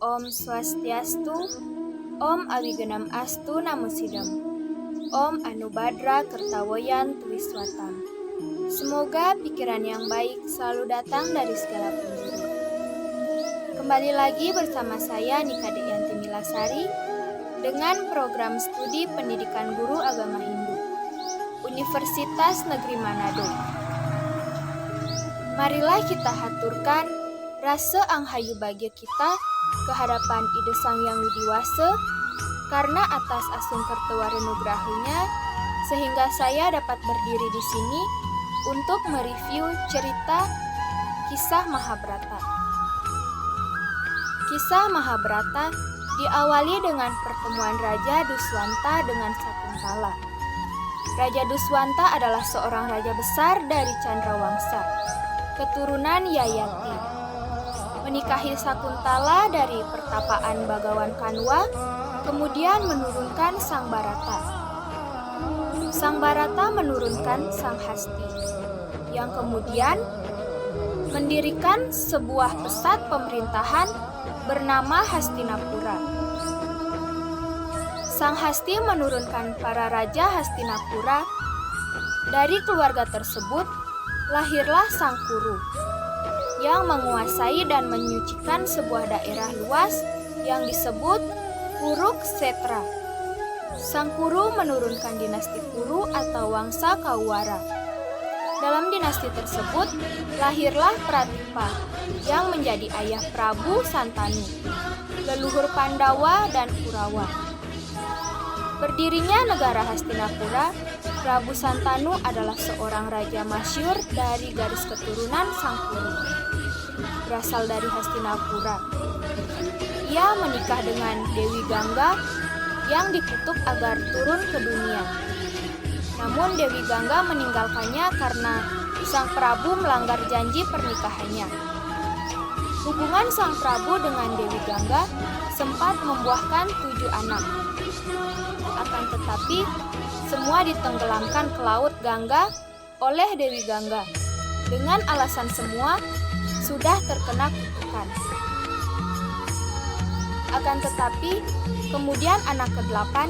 Om Swastiastu, Om Awigenam Astu Namusidam, Om Anubadra Kertawoyan Tuwiswatam. Semoga pikiran yang baik selalu datang dari segala penjuru. Kembali lagi bersama saya Nika Deyanti Milasari dengan program studi pendidikan guru agama Hindu, Universitas Negeri Manado. Marilah kita haturkan rasa anghayu bahagia kita kehadapan Ida Sang Yang Widiwasa karena atas asung kertewara nugrahunya sehingga saya dapat berdiri di sini untuk mereview cerita kisah Mahabharata. Kisah Mahabharata diawali dengan pertemuan Raja Duswanta dengan Sakuntala. Raja Duswanta adalah seorang raja besar dari Chandrawangsa, keturunan Yayati. Menikahi Sakuntala dari pertapaan Bagawan Kanwa, kemudian menurunkan Sang Bharata. Sang Bharata menurunkan Sang Hasti, yang kemudian mendirikan sebuah pusat pemerintahan bernama Hastinapura. Sang Hasti menurunkan para raja Hastinapura. Dari keluarga tersebut lahirlah Sang Kuru yang menguasai dan menyucikan sebuah daerah luas yang disebut Kuruksetra. Sang Kuru menurunkan dinasti Kuru atau Wangsa Kauwara. Dalam dinasti tersebut lahirlah Pratipa yang menjadi ayah Prabu Santanu, leluhur Pandawa dan Kurawa. Berdirinya negara Hastinapura, Prabu Santanu adalah seorang raja masyhur dari garis keturunan Sang Kuru, berasal dari Hastinapura. Ia menikah dengan Dewi Gangga yang dikutuk agar turun ke dunia. Namun Dewi Gangga meninggalkannya karena Sang Prabu melanggar janji pernikahannya. Hubungan Sang Prabu dengan Dewi Gangga sempat membuahkan 7 anak. Akan tetapi, semua ditenggelamkan ke laut Gangga oleh Dewi Gangga dengan alasan semua sudah terkena kutukan. Akan tetapi, kemudian anak ke-8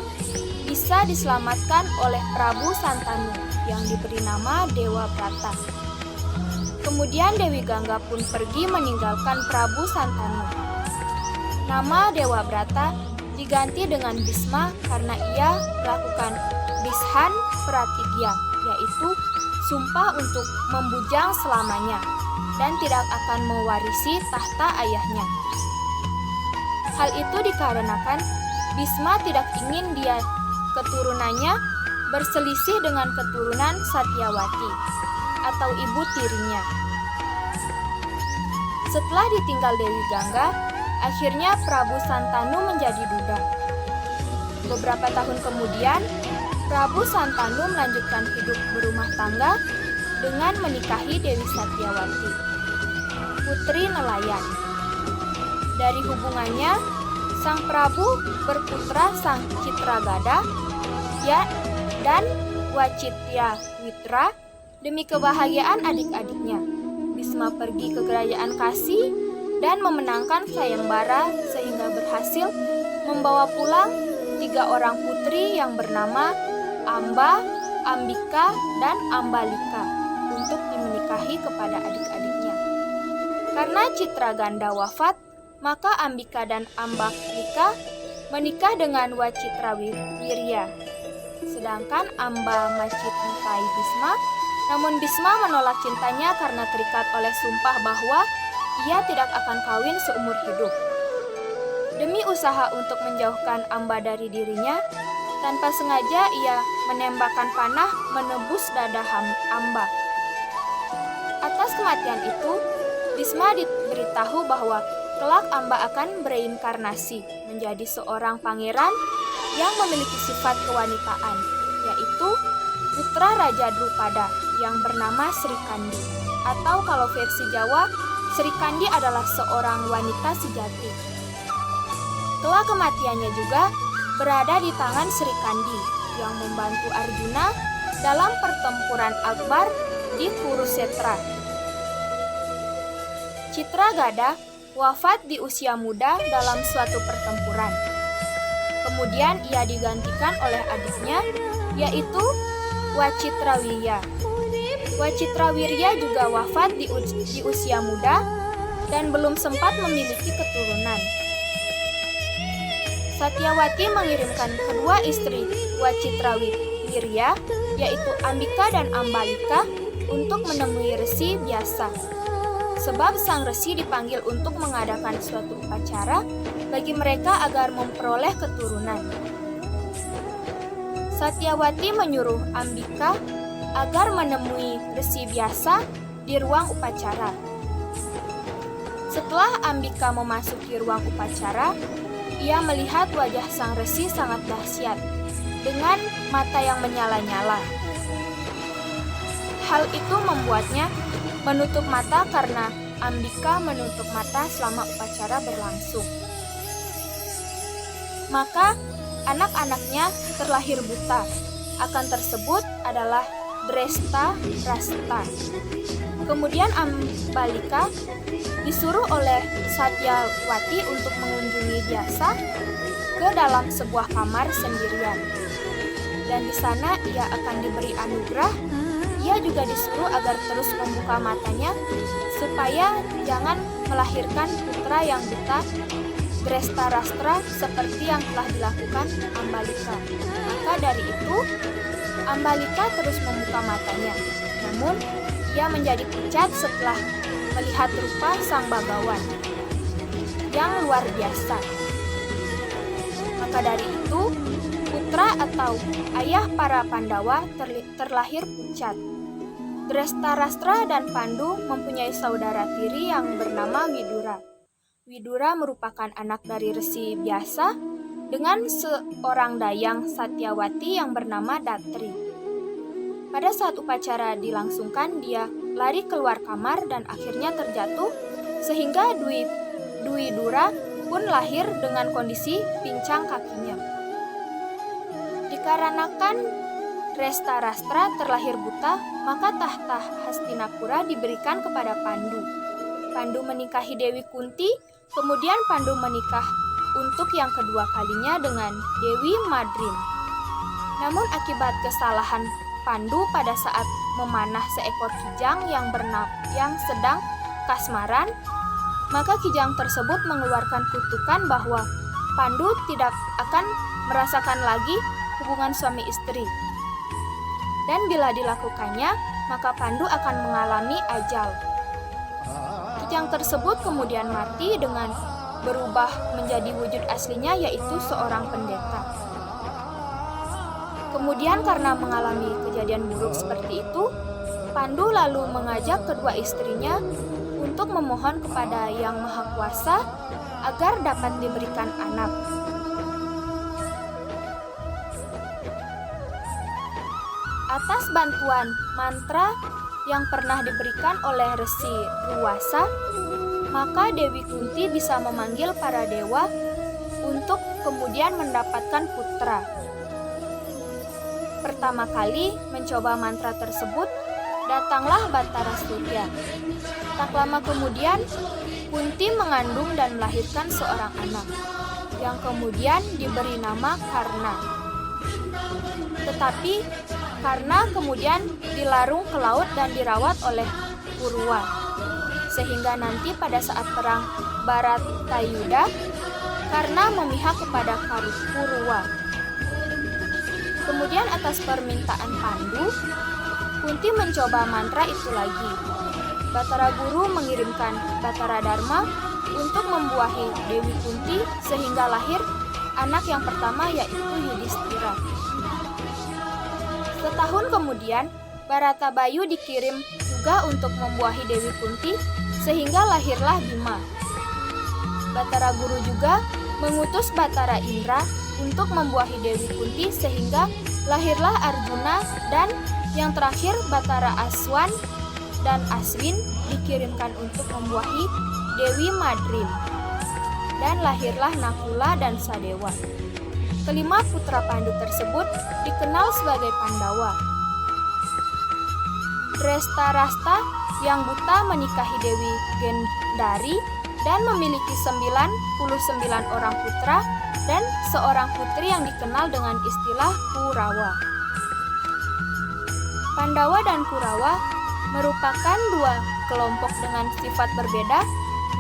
bisa diselamatkan oleh Prabu Santanu yang diberi nama Dewa Brata. Kemudian Dewi Gangga pun pergi meninggalkan Prabu Santanu. Nama Dewa Brata diganti dengan Bisma karena ia melakukan Bishan Pratigya, yaitu sumpah untuk membujang selamanya dan tidak akan mewarisi tahta ayahnya. Hal itu dikarenakan Bisma tidak ingin keturunannya berselisih dengan keturunan Satyawati atau ibu tirinya. Setelah ditinggal Dewi Gangga, akhirnya Prabu Santanu menjadi duda. Beberapa tahun kemudian, Prabu Santanu melanjutkan hidup berumah tangga dengan menikahi Dewi Satyawati, putri nelayan. Dari hubungannya, Sang Prabu berputra Sang Citragada dan Wacitya Witra. Demi kebahagiaan adik-adiknya, Bisma pergi ke kerajaan Kasi dan memenangkan Sayembara sehingga berhasil membawa pulang 3 orang putri yang bernama Amba, Ambika, dan Ambalika untuk dimenikahi kepada adik-adiknya. Karena Citraganda wafat, maka Ambika dan Ambalika menikah dengan Wacitrawirya. Sedangkan Amba mencintai Bisma, namun Bisma menolak cintanya karena terikat oleh sumpah bahwa ia tidak akan kawin seumur hidup. Demi usaha untuk menjauhkan Amba dari dirinya, tanpa sengaja ia menembakkan panah menembus dada Amba. Atas kematian itu, Bisma diberitahu bahwa kelak Amba akan bereinkarnasi menjadi seorang pangeran yang memiliki sifat kewanitaan, yaitu putra Raja Drupada yang bernama Sri Kandi, atau kalau versi Jawa, Sri Kandi adalah seorang wanita sejati. Kelak kematiannya juga berada di tangan Sri Kandi yang membantu Arjuna dalam pertempuran akbar di Kurusetra. Citragada wafat di usia muda dalam suatu pertempuran. Kemudian ia digantikan oleh adiknya, yaitu Wacitrawirya. Wacitrawirya juga wafat di usia muda dan belum sempat memiliki keturunan. Satyawati mengirimkan kedua istri Wacitrawirya, yaitu Ambika dan Ambalika, untuk menemui Resi Vyasa. Sebab sang Resi dipanggil untuk mengadakan suatu upacara bagi mereka agar memperoleh keturunan. Satyawati menyuruh Ambika agar menemui Resi Vyasa di ruang upacara. Setelah Ambika memasuki ruang upacara, ia melihat wajah sang Resi sangat dahsyat dengan mata yang menyala-nyala. Hal itu membuatnya menutup mata karena Ambika menutup mata selama upacara berlangsung. Maka anak-anaknya terlahir buta. Akan tersebut adalah Dresta Rasta. Kemudian Ambalika disuruh oleh Satyawati untuk mengunjungi Vyasa ke dalam sebuah kamar sendirian. Dan di sana ia akan diberi anugerah. Ia juga disuruh agar terus membuka matanya supaya jangan melahirkan putra yang buta Drestarastra seperti yang telah dilakukan Ambalika. Maka dari itu, Ambalika terus membuka matanya. Namun, ia menjadi pucat setelah melihat rupa sang bagawan yang luar biasa. Maka dari itu, putra atau ayah para Pandawa terlahir pucat. Drestarastra dan Pandu mempunyai saudara tiri yang bernama Widura. Widura merupakan anak dari Resi Vyasa dengan seorang dayang Satyawati yang bernama Datri. Pada saat upacara dilangsungkan, dia lari keluar kamar dan akhirnya terjatuh sehingga Widura pun lahir dengan kondisi pincang kakinya. Dikarenakan Drestarastra terlahir buta, maka tahta Hastinapura diberikan kepada Pandu. Pandu menikahi Dewi Kunti, kemudian Pandu menikah untuk yang kedua kalinya dengan Dewi Madrim. Namun akibat kesalahan Pandu pada saat memanah seekor kijang yang sedang kasmaran, maka kijang tersebut mengeluarkan kutukan bahwa Pandu tidak akan merasakan lagi hubungan suami istri. Dan bila dilakukannya, maka Pandu akan mengalami ajal. Kijang tersebut kemudian mati dengan berubah menjadi wujud aslinya, yaitu seorang pendeta. Kemudian karena mengalami kejadian buruk seperti itu, Pandu lalu mengajak kedua istrinya untuk memohon kepada Yang Maha Kuasa agar dapat diberikan anak. Atas bantuan mantra yang pernah diberikan oleh Resi Ruwasa, maka Dewi Kunti bisa memanggil para dewa untuk kemudian mendapatkan putra. Pertama kali mencoba mantra tersebut, datanglah Batara Surya. Tak lama kemudian, Kunti mengandung dan melahirkan seorang anak, yang kemudian diberi nama Karna. Tetapi Karna kemudian dilarung ke laut dan dirawat oleh Purwa, sehingga nanti pada saat perang Bharatayuddha, Karna memihak kepada Purwa. Kemudian atas permintaan Pandu, Kunti mencoba mantra itu lagi. Batara Guru mengirimkan Batara Dharma untuk membuahi Dewi Kunti sehingga lahir anak yang pertama, yaitu Yudhistira. Setahun kemudian, Bharatabayu dikirim juga untuk membuahi Dewi Kunti sehingga lahirlah Bima. Batara Guru juga mengutus Batara Indra untuk membuahi Dewi Kunti sehingga lahirlah Arjuna, dan yang terakhir Batara Aswan dan Aswin dikirimkan untuk membuahi Dewi Madrim, dan lahirlah Nakula dan Sadewa. Kelima putra Pandu tersebut dikenal sebagai Pandawa. Drestarasta yang buta menikahi Dewi Gendari, dan memiliki 99 orang putra dan seorang putri yang dikenal dengan istilah Kurawa. Pandawa dan Kurawa merupakan dua kelompok dengan sifat berbeda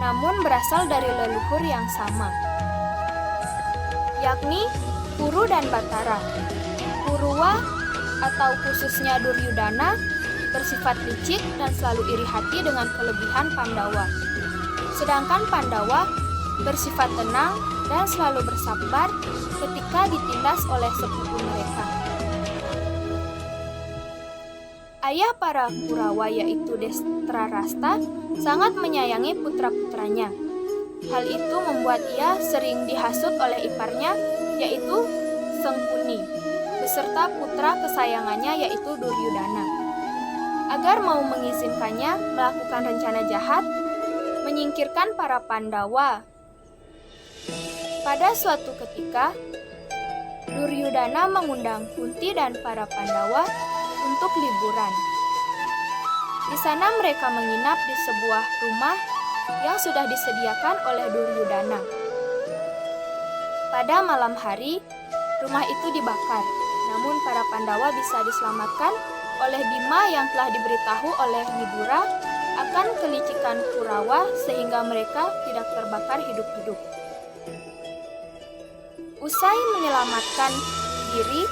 namun berasal dari leluhur yang sama, yakni Kuru dan Batara. Kuruwa atau khususnya Duryudana bersifat licik dan selalu iri hati dengan kelebihan Pandawa. Sedangkan Pandawa bersifat tenang dan selalu bersabar ketika ditindas oleh sepupu mereka. Ayah para Kurawa yaitu Destrarasta sangat menyayangi putra-putranya. Hal itu membuat ia sering dihasut oleh iparnya yaitu Sengkuni beserta putra kesayangannya yaitu Duryudana. Agar mau mengizinkannya melakukan rencana jahat menyingkirkan para Pandawa. Pada suatu ketika, Duryudana mengundang Kunti dan para Pandawa untuk liburan. Di sana mereka menginap di sebuah rumah yang sudah disediakan oleh Duryudana. Pada malam hari, rumah itu dibakar, namun para Pandawa bisa diselamatkan oleh Bima yang telah diberitahu oleh Widura akan kelicikan Kurawa sehingga mereka tidak terbakar hidup-hidup. Usai menyelamatkan diri,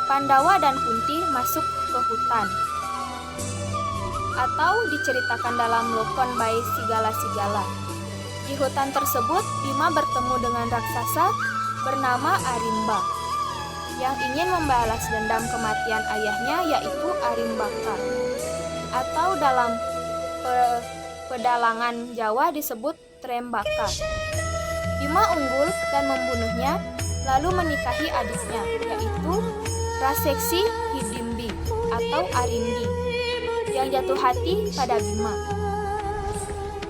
Pandawa dan Kunti masuk ke hutan, atau diceritakan dalam Lokon Bayi Sigala-Sigala. Di hutan tersebut, Bima bertemu dengan raksasa bernama Arimba yang ingin membalas dendam kematian ayahnya yaitu Arimbaka, atau dalam pedalangan Jawa disebut Trembaka. Bima unggul dan membunuhnya, lalu menikahi adiknya yaitu Raseksi Hidimbi atau Arindi yang jatuh hati pada Bima.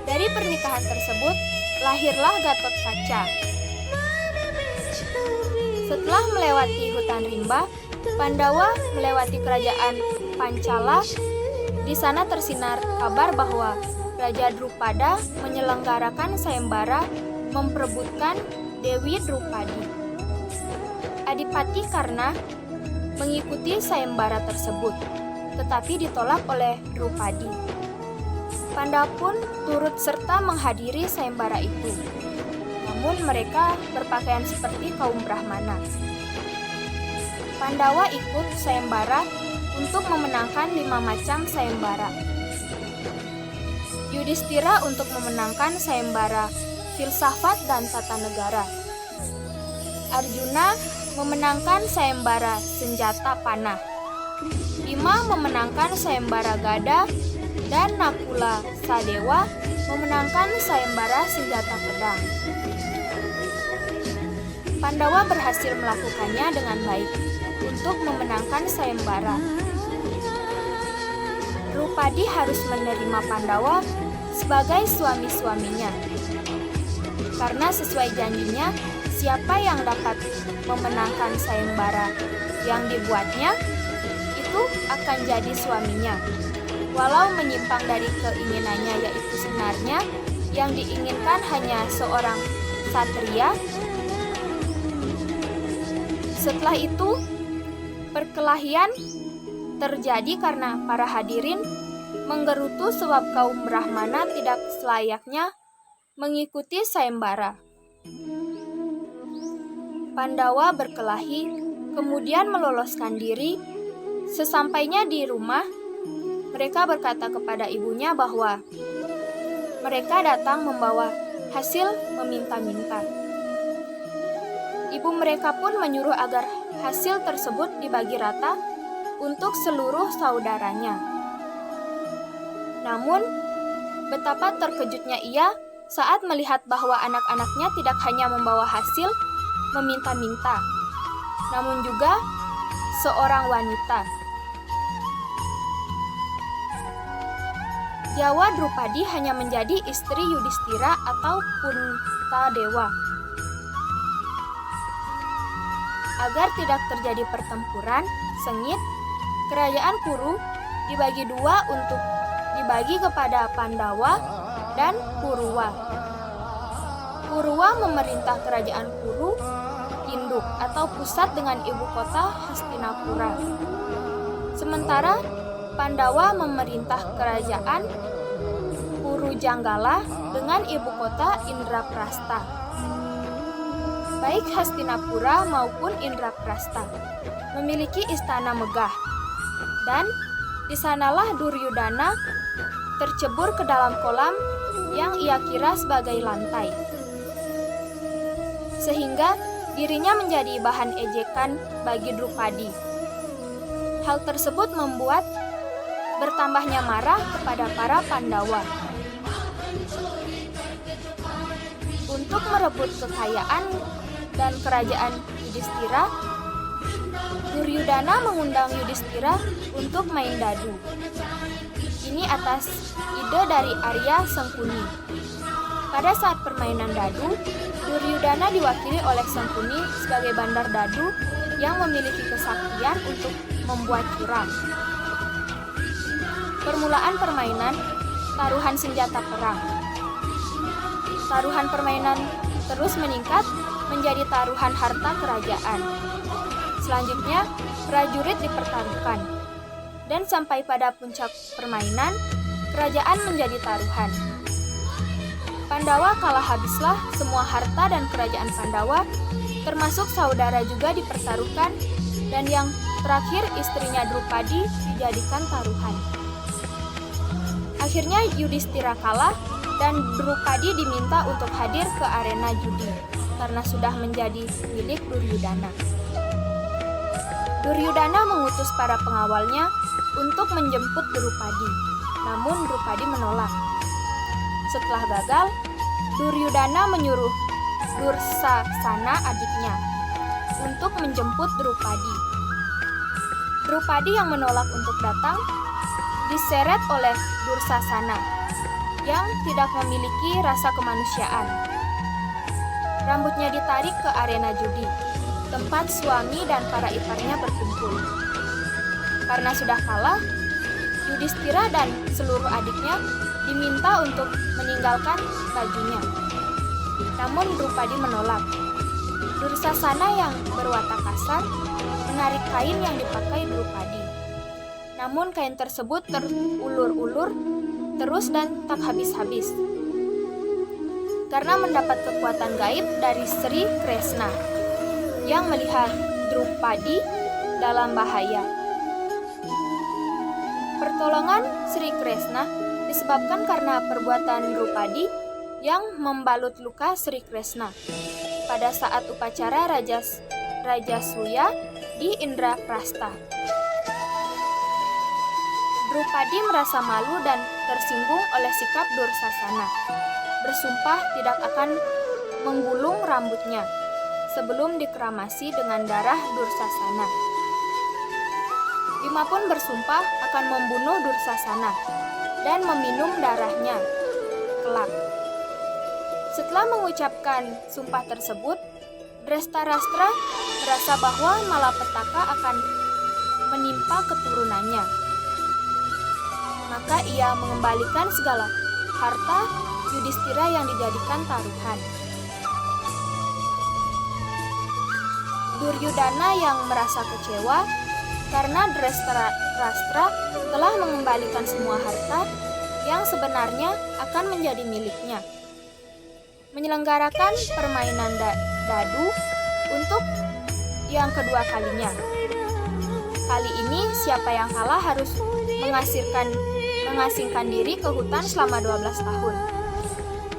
Dari pernikahan tersebut lahirlah Gatotkaca. Setelah melewati hutan rimba, Pandawa melewati kerajaan Pancala. Di sana tersinar kabar bahwa Raja Drupada menyelenggarakan sayembara memperebutkan Dewi Drupadi. Adipati Karna mengikuti sayembara tersebut, tetapi ditolak oleh Drupadi. Panda pun turut serta menghadiri sayembara itu. Namun mereka berpakaian seperti kaum Brahmana. Pandawa ikut sayembara untuk memenangkan 5 macam sayembara. Yudhistira untuk memenangkan sayembara filsafat dan tata negara. Arjuna memenangkan sayembara senjata panah. Bima memenangkan sayembara gada dan Nakula Sadewa memenangkan sayembara senjata pedang. Pandawa berhasil melakukannya dengan baik untuk memenangkan sayembara. Drupadi harus menerima Pandawa sebagai suami-suaminya. Karena sesuai janjinya, siapa yang dapat memenangkan sayembara yang dibuatnya, itu akan jadi suaminya. Walau menyimpang dari keinginannya yaitu sebenarnya yang diinginkan hanya seorang satria. Setelah itu, perkelahian terjadi karena para hadirin menggerutu sebab kaum Brahmana tidak selayaknya mengikuti sayembara. Pandawa berkelahi, kemudian meloloskan diri. Sesampainya di rumah, mereka berkata kepada ibunya bahwa mereka datang membawa hasil meminta-minta. Ibu mereka pun menyuruh agar hasil tersebut dibagi rata untuk seluruh saudaranya. Namun, betapa terkejutnya ia saat melihat bahwa anak-anaknya tidak hanya membawa hasil meminta-minta, namun juga seorang wanita. Jawa Drupadi hanya menjadi istri Yudhistira atau Puntadewa. Agar tidak terjadi pertempuran sengit, kerajaan Kuru dibagi dua untuk dibagi kepada Pandawa dan Kuruwa. Kuruwa memerintah kerajaan Kuru, induk atau pusat dengan ibu kota Hastinapura. Sementara Pandawa memerintah kerajaan Kurujanggala dengan ibu kota Indraprastha. Baik Hastinapura maupun Indraprastha memiliki istana megah, dan di sanalah Duryudana tercebur ke dalam kolam yang ia kira sebagai lantai, sehingga dirinya menjadi bahan ejekan bagi Drupadi. Hal tersebut membuat bertambahnya marah kepada para Pandawa. Untuk merebut kekayaan dan kerajaan Yudhistira, Duryudana mengundang Yudhistira untuk main dadu. Ini atas ide dari Arya Sangkuni. Pada saat permainan dadu, Duryudana diwakili oleh Sangkuni sebagai bandar dadu yang memiliki kesaktian untuk membuat curang. Permulaan permainan, taruhan senjata perang. Taruhan permainan terus meningkat menjadi taruhan harta kerajaan. Selanjutnya, prajurit dipertaruhkan. Dan sampai pada puncak permainan, kerajaan menjadi taruhan. Pandawa kalah habislah semua harta dan kerajaan Pandawa, termasuk saudara juga dipertaruhkan, dan yang terakhir istrinya Drupadi dijadikan taruhan. Akhirnya Yudhistira kalah dan Drupadi diminta untuk hadir ke arena judi karena sudah menjadi milik Duryudana. Duryudana mengutus para pengawalnya untuk menjemput Drupadi, namun Drupadi menolak. Setelah gagal, Duryudana menyuruh Dursasana adiknya untuk menjemput Drupadi. Drupadi yang menolak untuk datang diseret oleh Dursasana yang tidak memiliki rasa kemanusiaan. Rambutnya ditarik ke arena judi, tempat suami dan para iparnya berkumpul. Karena sudah kalah, Yudhistira dan seluruh adiknya diminta untuk meninggalkan bajunya. Namun Drupadi menolak. Dursasana yang berwatak kasar menarik kain yang dipakai Drupadi. Namun kain tersebut terulur-ulur terus dan tak habis-habis. Karena mendapat kekuatan gaib dari Sri Kresna yang melihat Drupadi dalam bahaya. Pertolongan Sri Kresna disebabkan karena perbuatan Drupadi yang membalut luka Sri Kresna pada saat upacara Rajasuya di Indraprastha. Drupadi merasa malu dan tersinggung oleh sikap Dursasana. Bersumpah tidak akan menggulung rambutnya sebelum dikeramasi dengan darah Dursasana. Bima pun bersumpah akan membunuh Dursasana dan meminum darahnya kelak. Setelah mengucapkan sumpah tersebut, Drestarastra merasa bahwa malapetaka akan menimpa keturunannya. Maka ia mengembalikan segala harta Yudhistira yang dijadikan taruhan. Duryudana yang merasa kecewa karena Drestarastra telah mengembalikan semua harta yang sebenarnya akan menjadi miliknya, menyelenggarakan permainan dadu untuk yang kedua kalinya. Kali ini siapa yang kalah harus mengasingkan diri ke hutan selama 12 tahun.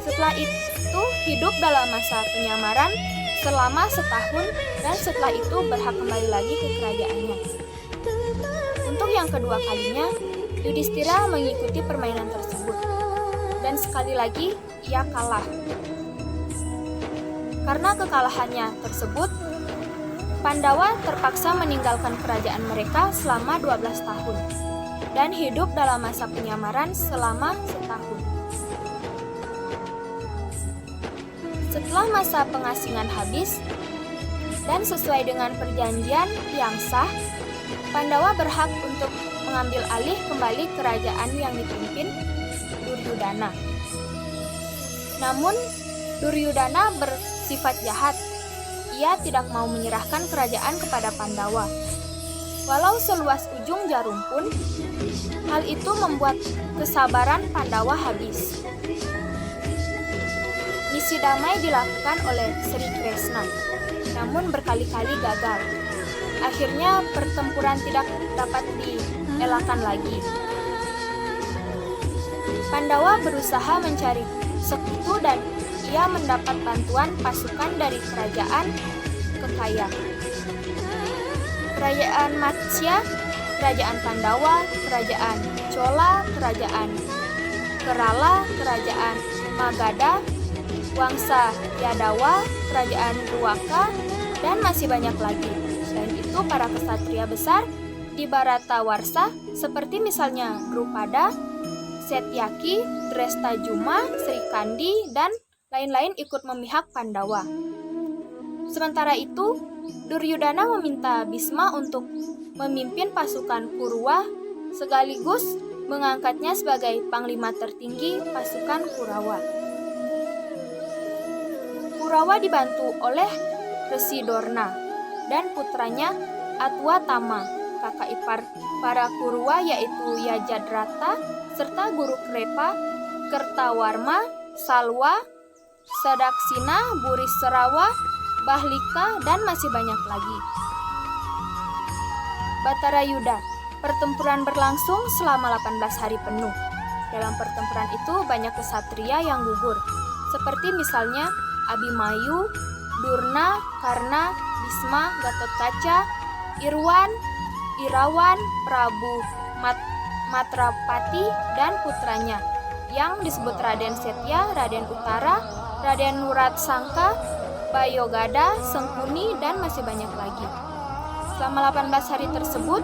Setelah itu hidup dalam masa penyamaran selama setahun dan setelah itu berhak kembali lagi ke kerajaannya. Untuk yang kedua kalinya, Yudhistira mengikuti permainan tersebut. Dan sekali lagi ia kalah. Karena kekalahannya tersebut, Pandawa terpaksa meninggalkan kerajaan mereka selama 12 tahun dan hidup dalam masa penyamaran selama setahun. Setelah masa pengasingan habis dan sesuai dengan perjanjian yang sah, Pandawa berhak untuk mengambil alih kembali kerajaan yang dipimpin Duryudana. Namun, Duryudana bersifat jahat. Ia tidak mau menyerahkan kerajaan kepada Pandawa. Walau seluas ujung jarum pun, hal itu membuat kesabaran Pandawa habis. Misi damai dilakukan oleh Sri Kresna, namun berkali-kali gagal. Akhirnya pertempuran tidak dapat dielakkan lagi. Pandawa berusaha mencari sekutu dan ia mendapat bantuan pasukan dari kerajaan Kekaya, Kerajaan Matsya, Kerajaan Pandawa, Kerajaan Chola, Kerajaan Kerala, Kerajaan Magadha, Wangsa Yadawa, Kerajaan Ruwaka, dan masih banyak lagi. Selain itu, para ksatria besar di Bharatawarsha seperti misalnya Drupada, Setyaki, Drestajuma, Srikandi, dan lain-lain ikut memihak Pandawa. Sementara itu, Duryudana meminta Bisma untuk memimpin pasukan Kuruwa sekaligus mengangkatnya sebagai panglima tertinggi pasukan Kurawa. Kurawa dibantu oleh Resi Dorna dan putranya Atwatama, kakak ipar para Kuruwa yaitu Yajadrata, serta guru Krepa, Kertawarma, Salwa, Sadaksina, Burisrawa, Bahlika, dan masih banyak lagi. Batarayuda. Pertempuran berlangsung selama 18 hari penuh. Dalam pertempuran itu banyak ksatria yang gugur, seperti misalnya Abimayu, Durna, Karna, Bisma, Gatotkaca, Irwan, Irawan, Prabu Matrapati, dan putranya yang disebut Raden Setya, Raden Utara, Raden Nuratsangka, Bayogada, Sengkuni, dan masih banyak lagi. Selama 18 hari tersebut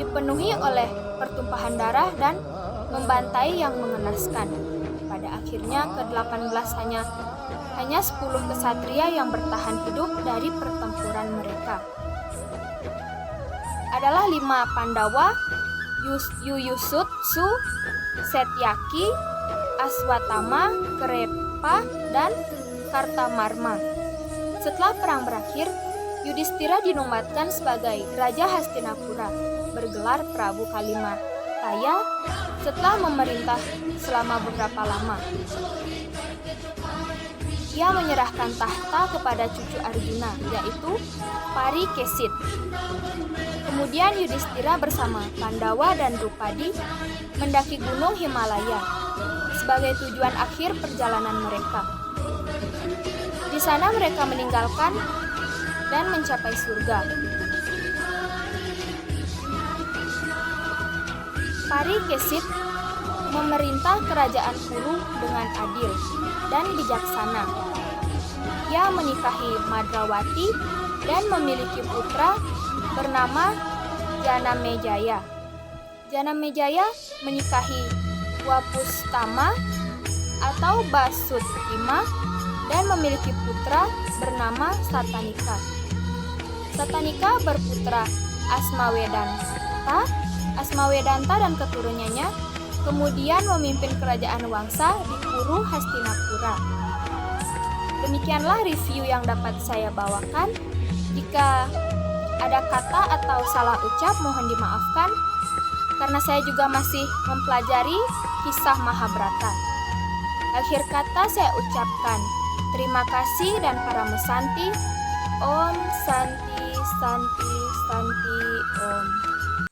dipenuhi oleh pertumpahan darah dan membantai yang mengenaskan. Pada akhirnya ke-18 hanya 10 ksatria yang bertahan hidup dari pertempuran mereka. Adalah 5 Pandawa, Yuyusutsu, Setyaki, Aswatama, Krepa, dan Kartamarma. Setelah perang berakhir, Yudhistira dinobatkan sebagai Raja Hastinapura, bergelar Prabu Kalimataya setelah memerintah selama beberapa lama. Ia menyerahkan tahta kepada cucu Arjuna, yaitu Parikesit. Kemudian Yudhistira bersama Pandawa dan Drupadi mendaki gunung Himalaya sebagai tujuan akhir perjalanan mereka. Di sana mereka meninggalkan dan mencapai surga. Parikesit memerintah kerajaan Kuru dengan adil dan bijaksana. Ia menikahi Madrawati dan memiliki putra bernama Janamejaya. Janamejaya menikahi Wapustama atau Basutima dan memiliki putra bernama Satanika. Satanika berputra Asmawedanta dan keturunannya kemudian memimpin kerajaan Wangsa di Kuru Hastinapura. Demikianlah review yang dapat saya bawakan. Jika ada kata atau salah ucap mohon dimaafkan, karena saya juga masih mempelajari kisah Mahabharata. Akhir kata saya ucapkan terima kasih dan Paramesanti. Om Santi Santi Santi Om.